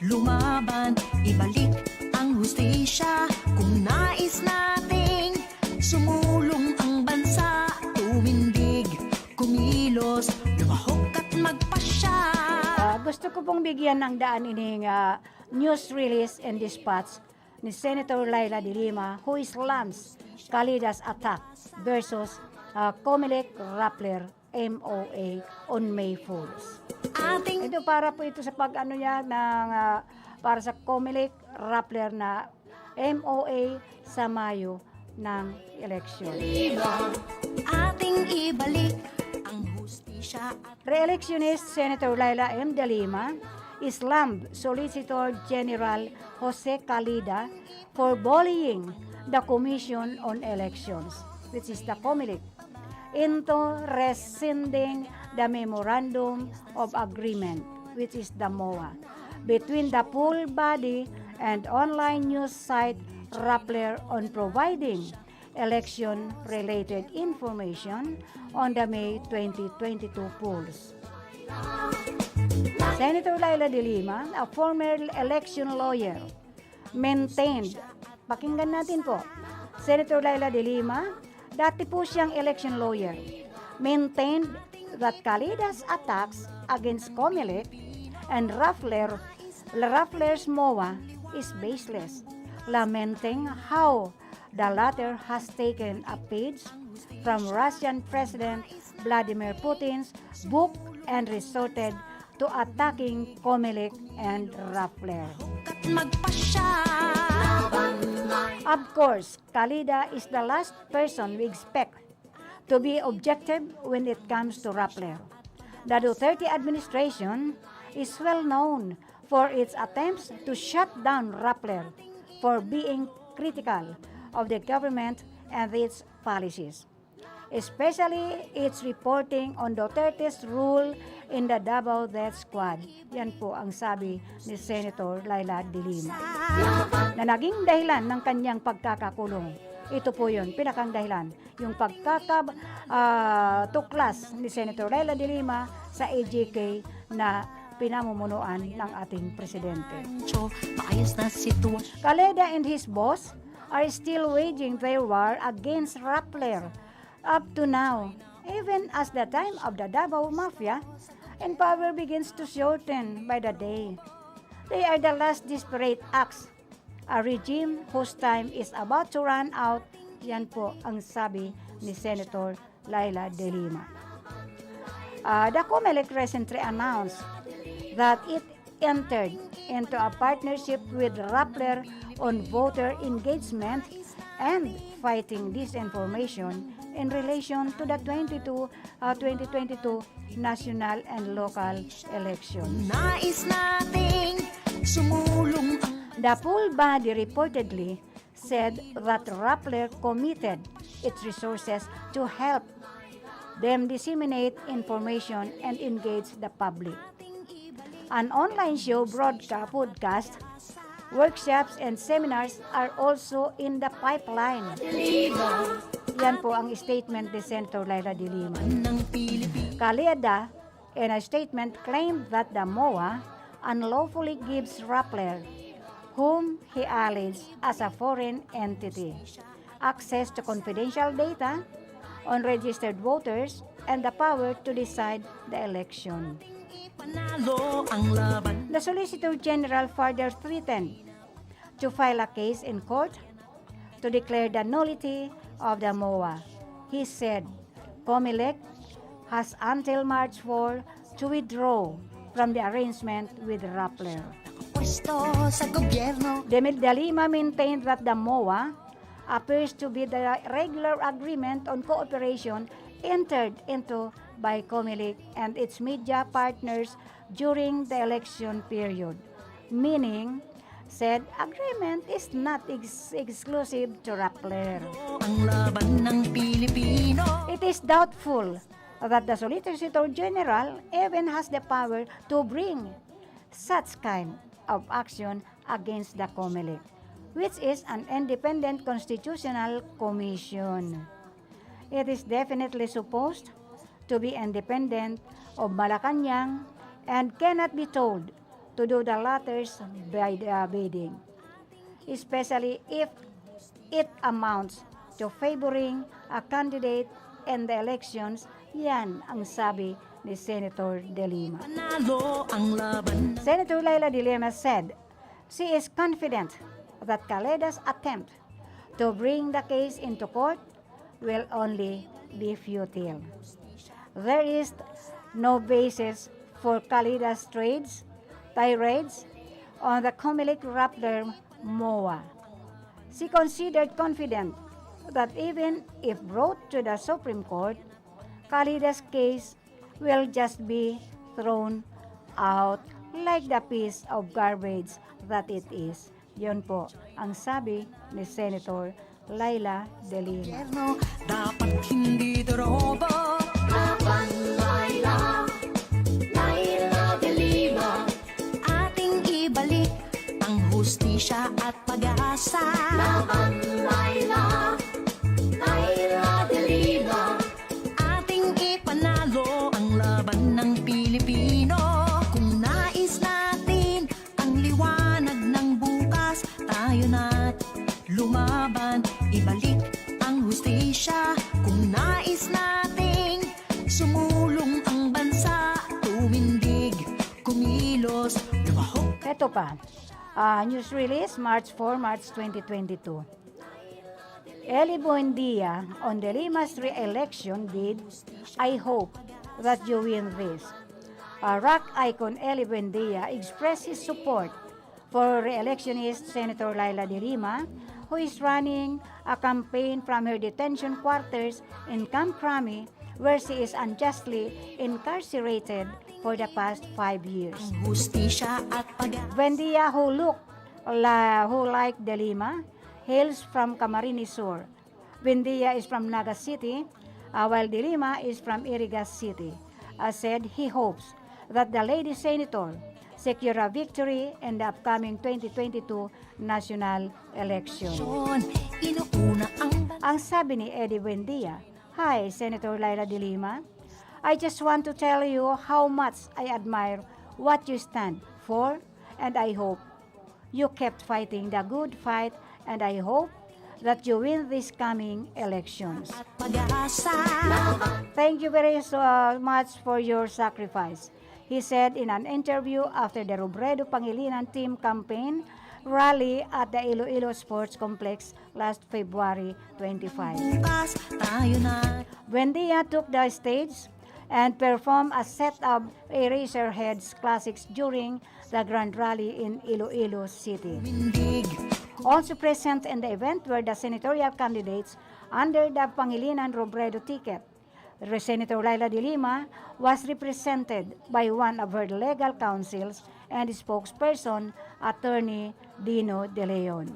lumaban, ibalik ang hustisya. Kung nais nating sumulong ang bansa, tumindig, kumilos, lumahok at magpasya. Gusto ko pong bigyan ng daan ining news release and dispatch ni Senator Laila de Lima who slams Kalida's attack versus Comelec Rappler MOA on May Fools. Ito para po ito sa pag-ano niya ng para sa Comelec Rappler na MOA sa Mayo ng eleksyon. Ating ibalik ang hustisya at Re-electionist Senator Laila M. de Lima slammed Solicitor General Jose Calida for bullying the Commission on Elections, which is the COMELEC, into rescinding the Memorandum of Agreement, which is the MOA, between the full body and online news site Rappler on providing election-related information on the May 2022 polls. Senator Laila de Lima, a former election lawyer, maintained, pakinggan natin po, Senator Laila de Lima, dati po siyang election lawyer, maintained that Kalida's attacks against Comelec and Rappler's MOA is baseless, lamenting how the latter has taken a page from Russian President Vladimir Putin's book and resorted to attacking Comelec and Rappler. Of course, Calida is the last person we expect to be objective when it comes to Rappler. The Duterte administration is well known for its attempts to shut down Rappler for being critical of the government and its policies, especially its reporting on Duterte's rule in the Davao Death Squad. Yan po ang sabi ni Senator Laila de Lima na naging dahilan ng kanyang pagkakakulong. Ito po yun, pinakang dahilan, yung pagkakatuklas ni Senator Laila de Lima sa AJK na pinamumunuan ng ating presidente. Calida and his boss are still waging their war against Rappler up to now, even as the time of the Davao Mafia and power begins to shorten by the day. They are the last desperate acts, a regime whose time is about to run out. Yan po ang sabi ni Senator Laila de Lima. The COMELEC recently announced that it entered into a partnership with Rappler on voter engagement and fighting disinformation in relation to the 2022 national and local elections. The full body reportedly said that Rappler committed its resources to help them disseminate information and engage the public. An online show, podcast, workshops, and seminars are also in the pipeline. Yan po ang statement ni Senator Laila de Lima. Caleda, in a statement, claimed that the MOA unlawfully gives Rappler, whom he alleged as a foreign entity, access to confidential data on registered voters and the power to decide the election. The Solicitor General further threatened to file a case in court to declare the nullity of the MOA. He said COMELEC has until March 4 to withdraw from the arrangement with Rappler. De Lima maintained that the MOA appears to be the regular agreement on cooperation entered into by COMELEC and its media partners during the election period, meaning said agreement is not exclusive to Rappler. It is doubtful that the Solicitor General even has the power to bring such kind of action against the COMELEC, which is an independent constitutional commission. It is definitely supposed to be independent of Malacanang and cannot be told to do the latter's bidding, especially if it amounts to favoring a candidate in the elections. Yan ang sabi ni Senator De Lima. Senator Laila De Lima said she is confident that Caleda's attempt to bring the case into court will only be futile. There is no basis for Caleda's tirades on the COMELEC Rappler MOA. She considered confident that even if brought to the Supreme Court, Caleda's case will just be thrown out like the piece of garbage that it is. Yun po ang sabi ni Senator Laila De Lima. Dapat hindi drobo. Laban Laila, Laila De Lima. Ating ibalik ang hustisya at pag-asa. Laban Laila, Laila De Lima. Ating ipanalo ang laban ng Pilipino. Kung nais natin ang liwanag ng bukas, tayo na't lumaban, ibalik ang hustisya. Kung nais nating sumulong ang bansa, tumindig, kumilos, lumahok. Ito pa, news release March 4, March 2022. Eli Buendia on De Lima's re-election bid, I hope that you win this. Rock icon Eli Buendia expressed his support for re-electionist Senator Laila De Lima, who is running a campaign from her detention quarters in Camp Crame, where she is unjustly incarcerated for the past 5 years. Buendia, who like De Lima, hails from Camarines Sur. Buendia is from Naga City, while De Lima is from Irigas City. Said he hopes that the lady senator secure a victory in the upcoming 2022 national election. Ang sabi ni Eddie Buendia, "Hi, Senator Laila De Lima. I just want to tell you how much I admire what you stand for, and I hope you kept fighting the good fight, and I hope that you win these coming elections. Thank you very much for your sacrifice," he said in an interview after the Robredo Pangilinan team campaign rally at the Iloilo Sports Complex last February 25. Buendia took the stage and performed a set of Eraserheads classics during the Grand Rally in Iloilo City. Also present in the event were the senatorial candidates under the Pangilinan Robredo ticket. Senator Laila De Lima was represented by one of her legal counsels and spokesperson, Attorney Dino De Leon.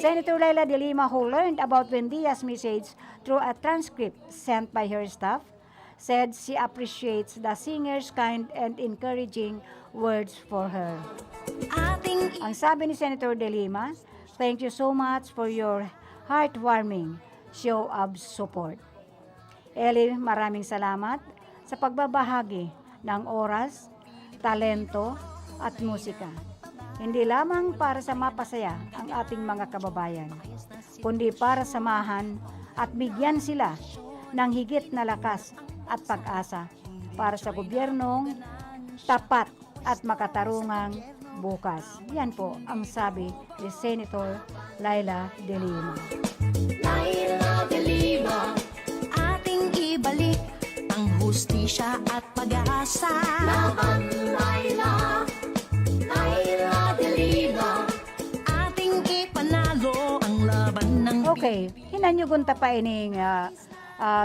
Senator Laila de Lima, who learned about Buendia's message through a transcript sent by her staff, said she appreciates the singer's kind and encouraging words for her. Ang sabi ni Senator de Lima, "Thank you so much for your heartwarming show of support." Eli, maraming salamat sa pagbabahagi ng oras, talento at musika. Hindi lamang para sa mapasaya ang ating mga kababayan, kundi para samahan at bigyan sila ng higit na lakas at pag-asa para sa gobyernong tapat at makatarungang bukas. Yan po ang sabi ni Senator Laila de Lima. Laila de Lima, ating ibalik ang hustisya at pag-asa. Laban, Laila, Laila de Lima, ating ipanalo ang laban ng... Okay, hinanyugon ta pa ining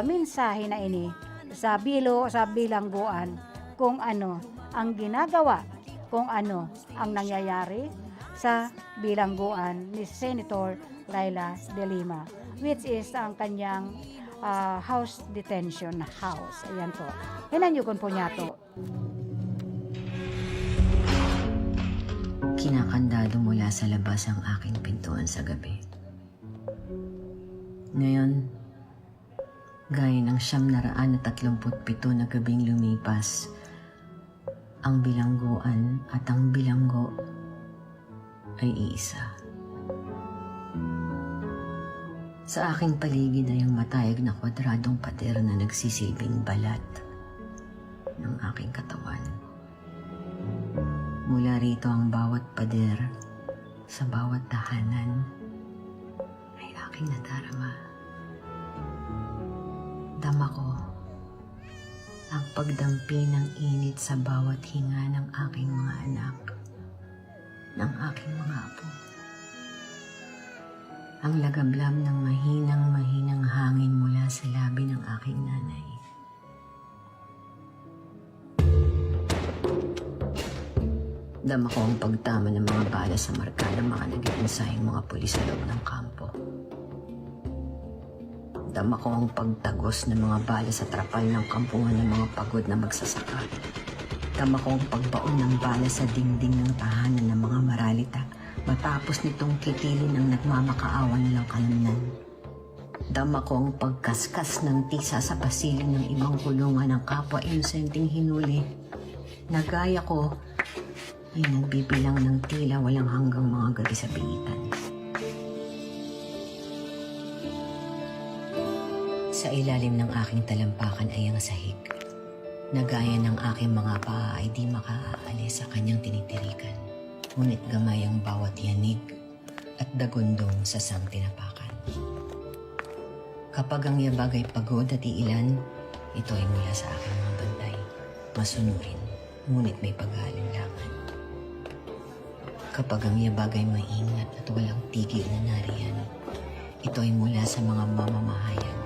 mensahe na ini sa bilangguan kung ano ang ginagawa, kung ano ang nangyayari sa bilangguan ni Senator Laila de Lima, which is ang kanyang house detention house. Ayan po. Hinanyugon po niya to. Kinakandado mula sa labas ang aking pintuan sa gabi. Ngayon, gaya ng 937 na gabing lumipas, ang bilangguan at ang bilanggo ay iisa. Sa aking paligid ay ang matayag na kwadradong pader na nagsisilbing balat ng aking katawan. Mula rito ang bawat pader sa bawat tahanan ay aking nadarama. Dama ko ang pagdampi ng init sa bawat hinga ng aking mga anak, ng aking mga apo. Ang lagablab ng mahinang hangin mula sa labi ng aking nanay. Dama ko ang pagtama ng mga bala sa marka ng mga nag-iinsahing mga pulis sa loob ng kampo. Dama ko ang pagtagos ng mga bala sa trapal ng kampungan ng mga pagod na magsasaka. Dama ko ang pagbaon ng bala sa dingding ng tahanan ng mga maralita matapos nitong kitilin ng nagmamakaawan nilang kalamnan. Dama ko ang pagkaskas ng tisa sa pasilin ng ibang kulungan ng kapwa inosenteng hinuli. Nagaya ko ay nagbibilang ng tila walang hanggang mga gabi sa pigitan. Sa ilalim ng aking talampakan ay ang sahig. Nagaya ng aking mga paa ay di makaalis sa kanyang tinitirikan. Ngunit gamay ang bawat yanig at dagundong sa sang tinapakan. Kapag ang yabag ay pagod at iilan, ito ay mula sa aking mga bantay. Masunurin, ngunit may pag-aalinlangan. Kapag ang yabag ay maingat at walang tigil na nariyan, ito ay mula sa mga mamamahayag,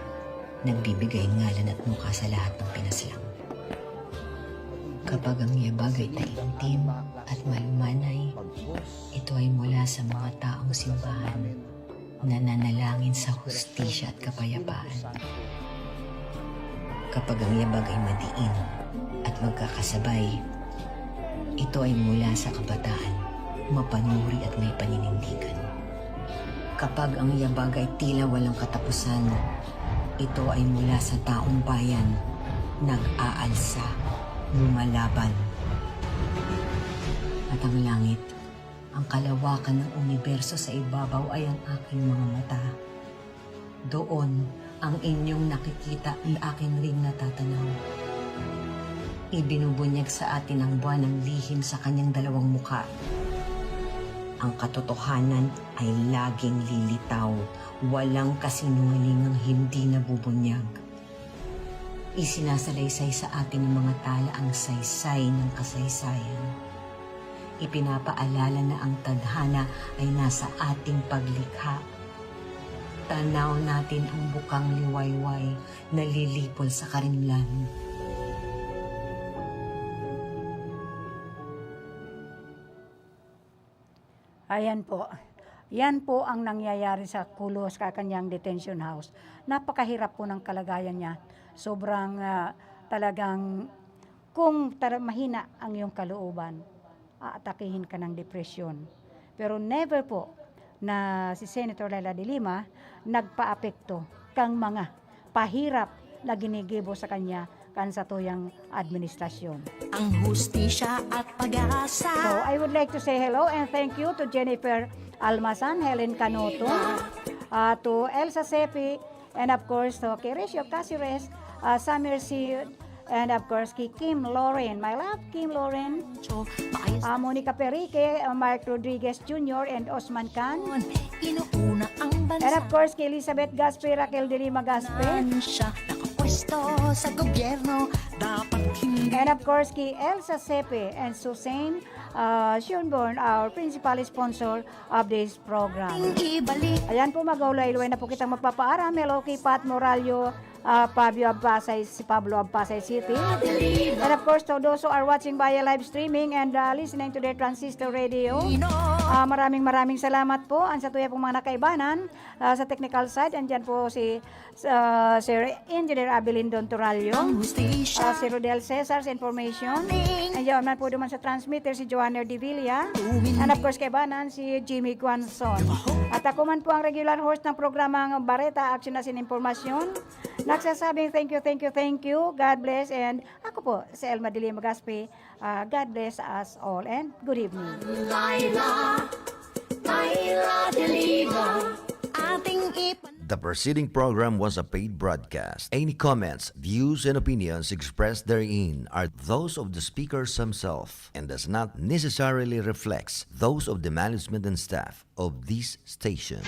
nagbibigay ngalan at mukha sa lahat ng pinaslang. Kapag ang yabag ay taimtim at malumanay, ito ay mula sa mga taong simbahan na nanalangin sa hustisya at kapayapaan. Kapag ang yabag ay madiin at magkakasabay, ito ay mula sa kabataan, mapanuri at may paninindigan. Kapag ang yabag ay tila walang katapusan, ito ay mula sa taong bayan, nag-aalsa, lumalaban. At ang langit, ang kalawakan ng universo sa ibabaw ay ang aking mga mata. Doon, ang inyong nakikita ay aking ring natatanaw. Ibinubunyag sa atin ang buwan ng lihim sa kanyang dalawang mukha. Ang katotohanan ay laging lilitaw, walang kasinungalingang hindi nabubunyag. Isinasalaysay sa atin ng mga tala ang saysay ng kasaysayan. Ipinapaalala na ang tadhana ay nasa ating paglikha. Tanaw natin ang bukang liwayway na lilipol sa karimlan. Ayan po. Yan po ang nangyayari sa Kulo, sa kanyang detention house. Napakahirap po ng kalagayan niya. Sobrang talagang kung mahina ang iyong kalooban, aatakihin ka ng depresyon. Pero never po na si Senator Laila de Lima nagpaapekto kang mga pahirap na ginigibo sa kanya kan sa tuyang administrasyon. Ang hustisya at pag-asa. So I would like to say hello and thank you to Jennifer Almasan, Helen Canoto, to Elsa Sepi, and of course to Keresio Casires, Samir C, and of course kay Kim Lauren. My love, Kim Lauren. Monica Perique, Mark Rodriguez Jr. and Osman Khan. Inuuna ang bansa. And of course kay Elizabeth Gaspe, Raquel de Lima Gaspe. Pwesto sa gobyerno, dapat hindi. And of course, kay Elsa Sepe and Suzanne Schönborn, our principal sponsor of this program. Ayan po, mag-ulay-ulay na po kitang magpapaaram. Hello kay Pat Moralio, si Pablo of Pasay City. And of course, to those who are watching via live streaming and listening to their transistor radio, maraming salamat po. Ang sa tuya pong mga nakaibanan sa technical side, andyan po si Sir Engineer Abilin Don Turalio, si Rodel Cesar sa information, andyan man po duman sa transmitter si Joanner Di Villa, and of course kaibanan si Jimmy Guanzon. At ako man po ang regular host ng programang Bareta Action as in Informasyon, nagsasabing thank you, God bless, and ako po si Elma de Lima Gaspe. God bless us all and good evening. Laila de Lima, ating The preceding program was a paid broadcast. Any comments, views, and opinions expressed therein are those of the speakers themselves and does not necessarily reflect those of the management and staff of this station.